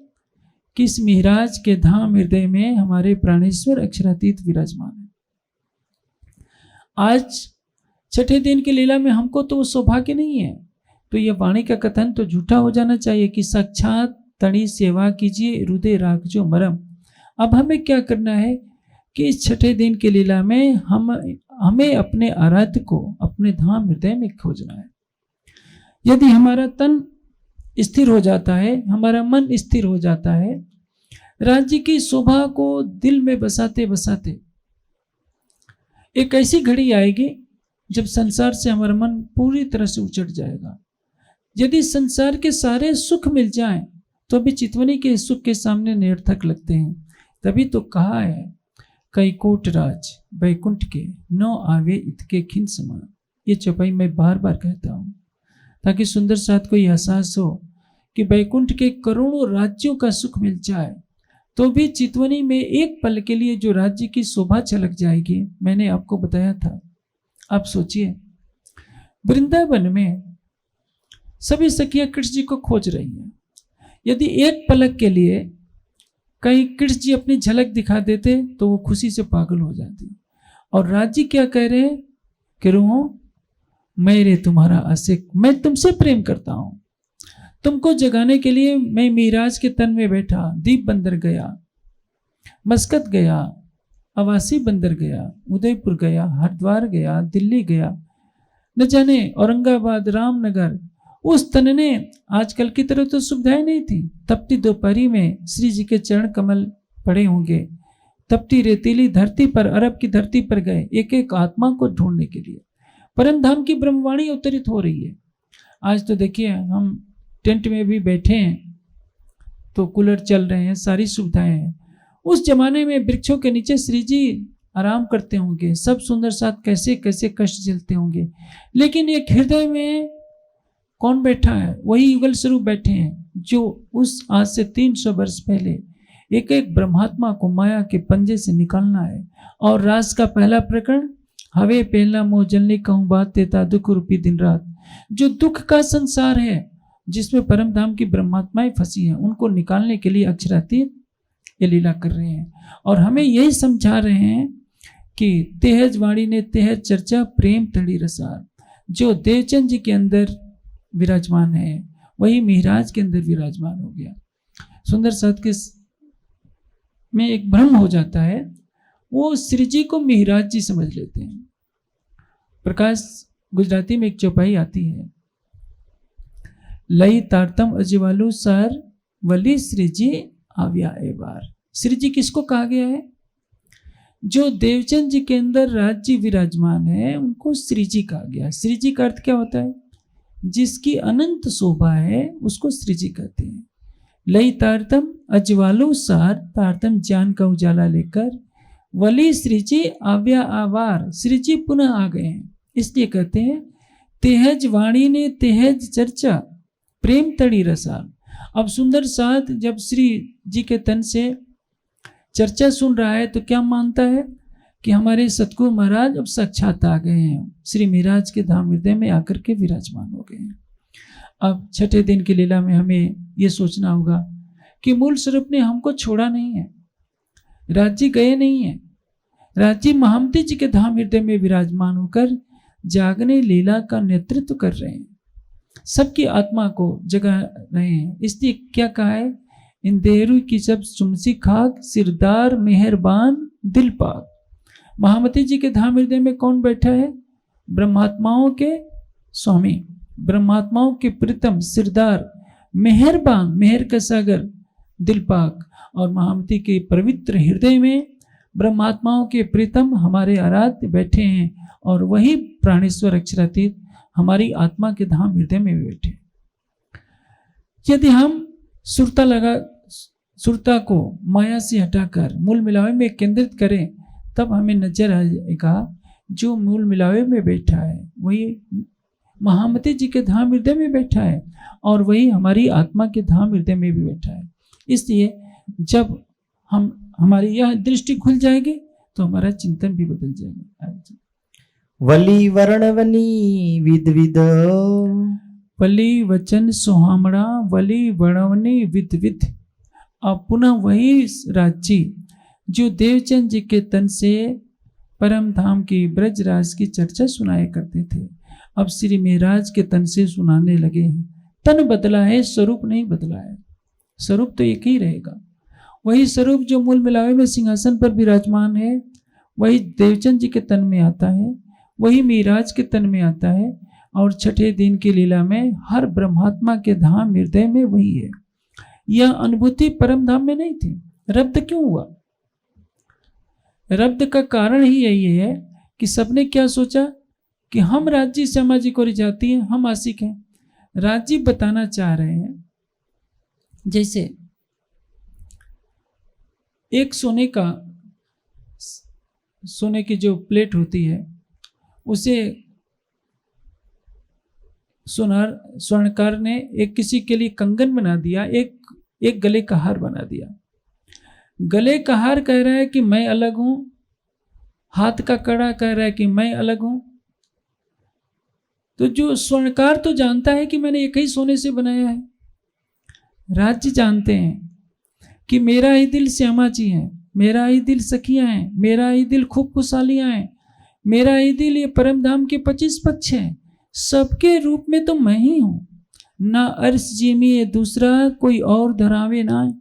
B: किस मिहराज के धाम हृदय में हमारे प्राणेश्वर अक्षरातीत विराजमान है। आज छठे दिन की लीला में हमको तो वो सौभाग्य नहीं है, तो यह वाणी का कथन तो झूठा हो जाना चाहिए कि साक्षात तणी सेवा कीजिए हृदय राखजो मरम। अब हमें क्या करना है कि इस छठे दिन की लीला में हमें अपने आराध्य को अपने धाम हृदय में खोजना है। यदि हमारा तन स्थिर हो जाता है, हमारा मन स्थिर हो जाता है, राज्य की शोभा को दिल में बसाते बसाते एक ऐसी घड़ी आएगी जब संसार से हमारा मन पूरी तरह से उचट जाएगा। यदि संसार के सारे सुख मिल जाएं तो भी चितवनी के सुख के सामने निरर्थक लगते हैं। तभी तो कहा है, कैकोट राज बैकुंठ के नौ आवे इतके खिन समान। ये चौपाई मैं बार बार कहता हूँ ताकि सुंदर साथ को यह एहसास हो कि बैकुंठ के करोड़ों राज्यों का सुख मिल जाए तो भी चितवनी में एक पल के लिए जो राज्य की शोभा छलक जाएगी, मैंने आपको बताया था। आप सोचिए, वृंदावन में सभी सखियां कृष्ण जी को खोज रही हैं। यदि एक पलक के लिए कहीं कृष्ण जी अपनी झलक दिखा देते तो वो खुशी से पागल हो जाती। और राज्य क्या कह रहे हैं कि रूहो मेरे तुम्हारा आशिक, मैं तुमसे प्रेम करता हूं। तुमको जगाने के लिए मैं मिराज के तन में बैठा, दीप बंदर गया, मस्कत गया, अवासी बंदर गया, उदयपुर गया, हरिद्वार गया, दिल्ली गया, न जाने औरंगाबाद, रामनगर। उस तन ने आजकल की तरह तो सुविधाएं नहीं थी। तपती दोपहरी में श्री जी के चरण कमल पड़े होंगे, तपती रेतीली धरती पर, अरब की धरती पर गए एक एक आत्मा को ढूंढने के लिए। परम धाम की ब्रह्मवाणी अवतरित हो रही है। आज तो देखिए, हम टेंट में भी बैठे हैं तो कूलर चल रहे हैं, सारी सुविधाएं हैं। उस जमाने में वृक्षों के नीचे श्री जी आराम करते होंगे, सब सुंदर साथ कैसे कैसे कष्ट झेलते होंगे। लेकिन एक हृदय में कौन बैठा है? वही युगल स्वरूप बैठे हैं जो उस आज से 300 वर्ष पहले एक एक ब्रह्मात्मा को माया के पंजे से निकालना है। और रास का पहला प्रकरण, हवे पहला मोह जलने कहूँ बात देता दुख रूपी दिन रात। जो दुख का संसार है जिसमें परम धाम की ब्रह्मात्माएं फंसी हैं, उनको निकालने के लिए अक्षरातीत ये लीला कर रहे हैं। और हमें यही समझा रहे हैं कि तेहज वाणी ने तेहज चर्चा प्रेम तड़ी रसार। जो देवचंद जी के अंदर विराजमान है वही मिहिराज के अंदर विराजमान हो गया। सुंदर साथ के में एक भ्रम हो जाता है, वो श्री जी को मिहिराज जी समझ लेते हैं। प्रकाश गुजराती में एक चौपाई आती है, लई तारतम अजवालू सर वली श्री जी आव्या ए बार। श्री जी किसको कहा गया है? जो देवचंद जी के अंदर राज्य विराजमान है उनको श्री जी कहा गया। श्री जी का अर्थ क्या होता है? जिसकी अनंत शोभा है उसको श्री जी कहते हैं। लई तारतम अजवालू सार, तारतम ज्ञान का उजाला लेकर, वली श्री जी आव्या आवार, श्री जी पुनः आ गए हैं। इसलिए कहते हैं तेहज वाणी ने तेहज चर्चा प्रेम तड़ी रसाल। अब सुंदर साथ जब श्री जी के तन से चर्चा सुन रहा है तो क्या मानता है कि हमारे सतगुरु महाराज अब साक्षात आ गए हैं, श्री मिहिराज के धाम हृदय में आकर के विराजमान हो गए हैं। अब छठे दिन की लीला में हमें ये सोचना होगा कि मूल स्वरूप ने हमको छोड़ा नहीं है, राज्य गए नहीं है। राज्य महामती जी के धाम हृदय में विराजमान होकर जागने लीला का नेतृत्व कर रहे हैं, सबकी आत्मा को जगा रहे हैं। इसलिए क्या कहा है, इन देहरू की सब सुमसी खाक, सिरदार मेहरबान दिल पाक। महामती जी के धाम हृदय में कौन बैठा है? ब्रह्मात्माओं के स्वामी, ब्रह्मात्माओं के प्रीतम, सिरदार, मेहरबान, मेहर का सागर, दिल पाक। और महामती के पवित्र हृदय में ब्रह्मात्माओं के प्रीतम हमारे आराध्य बैठे हैं और वही प्राणेश्वर अक्षरातीत हमारी आत्मा के धाम हृदय में बैठे। यदि हम सुरता को माया से हटाकर मूल मिलावे में केंद्रित करें तब हमें नजर आएगा जो मूल मिलावे में बैठा है वही महामती जी के धाम हृदय में बैठा है और वही हमारी आत्मा के धाम हृदय में भी बैठा है। इसलिए जब हमारी यह दृष्टि खुल जाएगी तो हमारा चिंतन भी बदल जाएगा।
A: वली वर्णवनी विद विद,
B: वली वचन सुहामणा, वली वर्णवनी विद विद। अब पुनः वही राज्य जो देवचंद जी के तन से परम धाम की ब्रजराज की चर्चा सुनाया करते थे, अब श्री मिहिराज के तन से सुनाने लगे हैं। तन बदला है, स्वरूप नहीं बदला है। स्वरूप तो एक ही रहेगा। वही स्वरूप जो मूल मिलावे में सिंहासन पर विराजमान है वही देवचंद जी के तन में आता है, वही मिहिराज के तन में आता है और छठे दिन की लीला में हर ब्रह्मात्मा के धाम हृदय में वही है। यह अनुभूति परम धाम में नहीं थी। रब्द क्यों हुआ? रब्द का कारण ही यही है कि सबने क्या सोचा कि हम राज्य सामाजिक और जाति हैं, हम आशिक हैं। राज्य बताना चाह रहे हैं जैसे एक सोने की जो प्लेट होती है उसे स्वर्णकार ने एक किसी के लिए कंगन बना दिया, एक गले का हार बना दिया। गले का हार कह रहा है कि मैं अलग हूं, हाथ का कड़ा कह रहा है कि मैं अलग हूं। तो जो स्वर्णकार तो जानता है कि मैंने एक ही सोने से बनाया है। राज्य जानते हैं कि मेरा ही दिल श्यामा जी है, मेरा ही दिल सखियां हैं, मेरा ही दिल खूब खुशहालियां हैं, मेरा ही दिल ये परम धाम के 25 पक्ष हैं। सबके रूप में तो मैं ही हूं। ना अर्श जीमी ये दूसरा कोई और धरावे ना,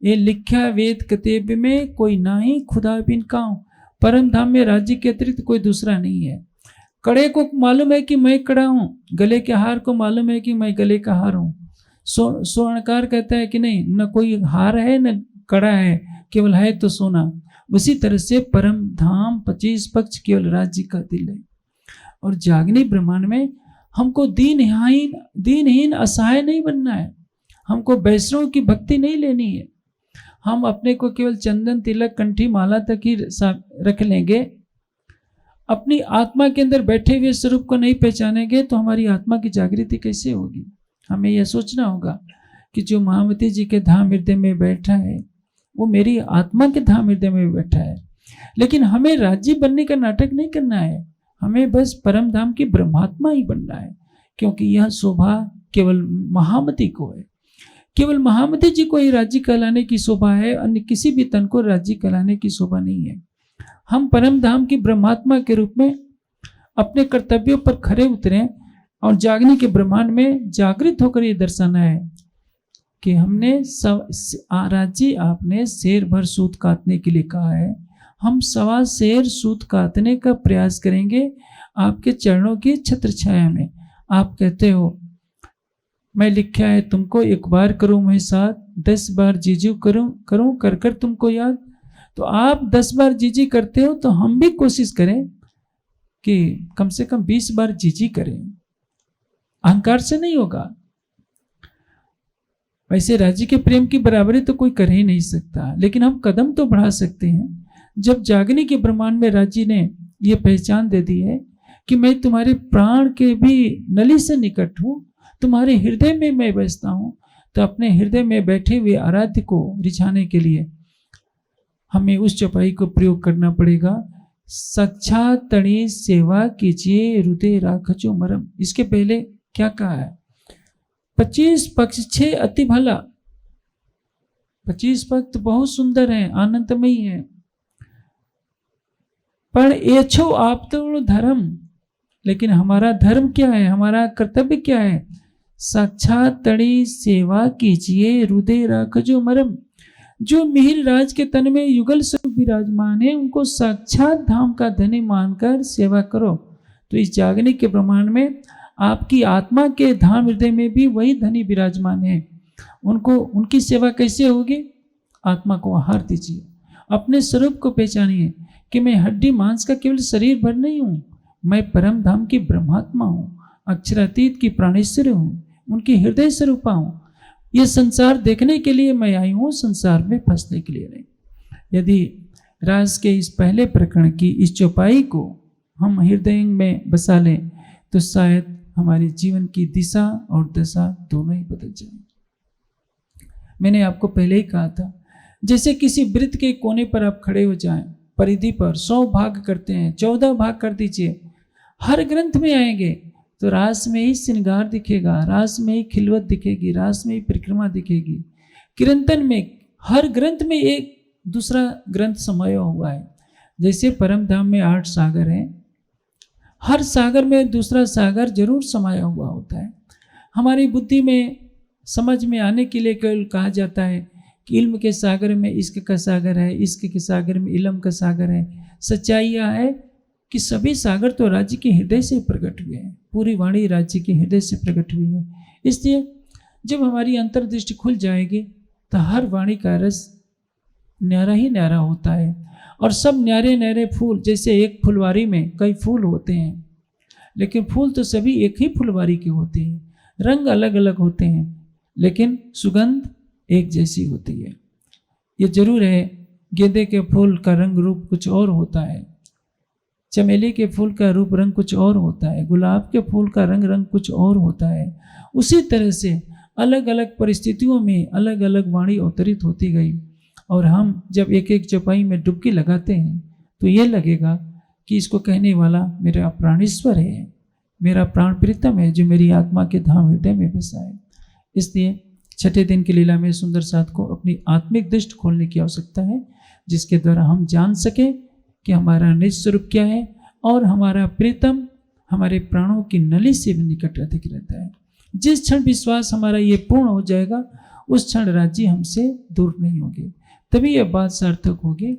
B: ये लिखा वेद कतेब में कोई ना ही खुदा बिन काऊं। परम धाम में राज्य के अतिरिक्त कोई दूसरा नहीं है। कड़े को मालूम है कि मैं कड़ा हूं, गले के हार को मालूम है कि मैं गले का हार हूं। स्वर्णकार कहता है कि नहीं, न कोई हार है न कड़ा है, केवल है तो सोना। उसी तरह से परम धाम 25 पक्ष केवल राज्य का दिल है। और जागनी ब्रह्मांड में हमको दीनहीन असहाय नहीं बनना है, हमको वैष्णव की भक्ति नहीं लेनी है। हम अपने को केवल चंदन तिलक कंठी माला तक ही रख लेंगे, अपनी आत्मा के अंदर बैठे हुए स्वरूप को नहीं पहचानेंगे तो हमारी आत्मा की जागृति कैसे होगी? हमें यह सोचना होगा कि जो महामती जी के धाम हृदय में बैठा है वो मेरी आत्मा के धाम हृदय में बैठा है। लेकिन हमें राज्य बनने का नाटक नहीं करना है, हमें बस परम धाम की ब्रह्मात्मा ही बनना है। क्योंकि यह शोभा केवल महामती को है, केवल महामती जी को ही राज्य कहलाने की शोभा है, अन्य किसी भी तन को राज्य कहलाने की शोभा नहीं है। हम परम धाम की ब्रह्मात्मा के रूप में अपने कर्तव्यों पर खरे उतरें और जागने के ब्रह्मांड में जागृत होकर ये दर्शाना है कि हमने राज्य आपने शेर भर सूत काटने के लिए कहा है, हम 1.25 शेर सूत काटने का प्रयास करेंगे आपके चरणों की छत्र छाया में। आप कहते हो मैं लिखा है तुमको, एक बार करूं मैं साथ, 10 बार जीजू करूं कर कर तुमको याद। तो आप 10 बार जीजी करते हो तो हम भी कोशिश करें कि कम से कम 20 बार जीजी करें। अहंकार से नहीं होगा। वैसे राज्य के प्रेम की बराबरी तो कोई कर ही नहीं सकता, लेकिन हम कदम तो बढ़ा सकते हैं। जब जागने के ब्रह्मांड में राज्य ने यह पहचान दे दी है कि मैं तुम्हारे प्राण के भी नली से निकट हूं, तुम्हारे हृदय में मैं बसता हूं, तो अपने हृदय में बैठे हुए आराध्य को रिझाने के लिए हमें उस चौपाई को प्रयोग करना पड़ेगा। साक्षात तणी सेवा कीजिए हृदय राखचो मरम। इसके पहले क्या कहा है? 25 पक्ष 6 अति भला। 25 पक्ष बहुत सुंदर है, आनंदमयी है, पर एछो आप तो धर्म। लेकिन हमारा धर्म क्या है, हमारा कर्तव्य क्या है? साक्षात तड़ी सेवा कीजिए हृदय राखजो मरम। जो मिहिर राज के तन में युगल स्वरूप विराजमान है उनको साक्षात धाम का धनी मानकर सेवा करो। तो इस जागने के ब्रह्मांड में आपकी आत्मा के धाम हृदय में भी वही धनी विराजमान है। उनको उनकी सेवा कैसे होगी? आत्मा को आहार दीजिए, अपने स्वरूप को पहचानिए कि मैं हड्डी मांस का केवल शरीर भर नहीं हूँ, मैं परम धाम की ब्रह्मात्मा हूँ, अक्षरातीत की प्राणेश्वर हूँ, उनकी हृदय स्वरूपा हूँ। ये संसार देखने के लिए मैं आई हूँ, संसार में फंसने के लिए नहीं। यदि रास के इस पहले प्रकरण की इस चौपाई को हम हृदय में बसा लें तो शायद हमारे जीवन की दिशा और दशा दोनों ही बदल जाए। मैंने आपको पहले ही कहा था, जैसे किसी वृत्त के कोने पर आप खड़े हो जाएं, परिधि पर 100 भाग करते हैं, 14 भाग कर दीजिए, हर ग्रंथ में आएंगे तो रास में ही श्रृंगार दिखेगा, रास में ही खिलवत दिखेगी, रास में ही परिक्रमा दिखेगी। कीर्तन में हर ग्रंथ में एक दूसरा ग्रंथ समाया हुआ है। जैसे परम धाम में 8 सागर हैं, हर सागर में दूसरा सागर जरूर समाया हुआ होता है। हमारी बुद्धि में समझ में आने के लिए केवल कहा जाता है कि इल्म के सागर में इश्क का सागर है, इश्क के सागर में इल्म का सागर है। सच्चाई यह है कि सभी सागर तो राज्य के हृदय से प्रकट हुए हैं, पूरी वाणी राज्य के हृदय से प्रकट हुई है। इसलिए जब हमारी अंतर्दृष्टि खुल जाएगी तो हर वाणी का रस न्यारा ही न्यारा होता है। और सब न्यारे न्यारे फूल, जैसे एक फुलवारी में कई फूल होते हैं, लेकिन फूल तो सभी एक ही फुलवारी के होते हैं, रंग अलग अलग होते हैं, लेकिन सुगंध एक जैसी होती है। ये जरूर है, गेंदे के फूल का रंग रूप कुछ और होता है, चमेली के फूल का रूप रंग कुछ और होता है, गुलाब के फूल का रंग कुछ और होता है। उसी तरह से अलग अलग परिस्थितियों में अलग अलग वाणी अवतरित होती गई। और हम जब एक एक चौपाई में डुबकी लगाते हैं तो ये लगेगा कि इसको कहने वाला मेरा प्राणेश्वर है, मेरा प्राण प्रीतम है, जो मेरी आत्मा के धाम हृदय में बसा है। इसलिए छठे दिन की लीला में सुंदर साथ को अपनी आत्मिक दृष्टि खोलने की आवश्यकता है, जिसके द्वारा हम जान सकें कि हमारा निज स्वरूप क्या है और हमारा प्रीतम हमारे प्राणों की नली से भी निकट अधिक रहता है। जिस क्षण विश्वास हमारा ये पूर्ण हो जाएगा, उस क्षण राज्य हमसे दूर नहीं होगी। तभी यह बात सार्थक होगी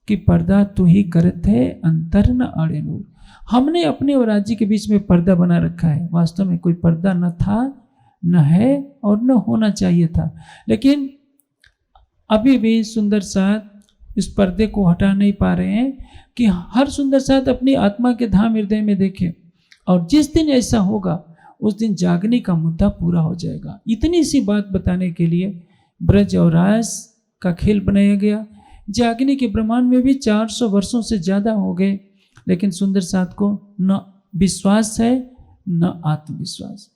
B: कि पर्दा तू ही करत है, अंतर न आड़े नूर। हमने अपने और राज्य के बीच में पर्दा बना रखा है। वास्तव में कोई पर्दा न था, न है और न होना चाहिए था, लेकिन अभी भी सुंदर साथ इस पर्दे को हटा नहीं पा रहे हैं कि हर सुंदर साथ अपनी आत्मा के धाम हृदय में देखे। और जिस दिन ऐसा होगा उस दिन जागने का मुद्दा पूरा हो जाएगा। इतनी सी बात बताने के लिए ब्रज और रास का खेल बनाया गया। जागने के ब्रह्मांड में भी 400 वर्षों से ज़्यादा हो गए, लेकिन सुंदर साथ को न विश्वास है न आत्मविश्वास।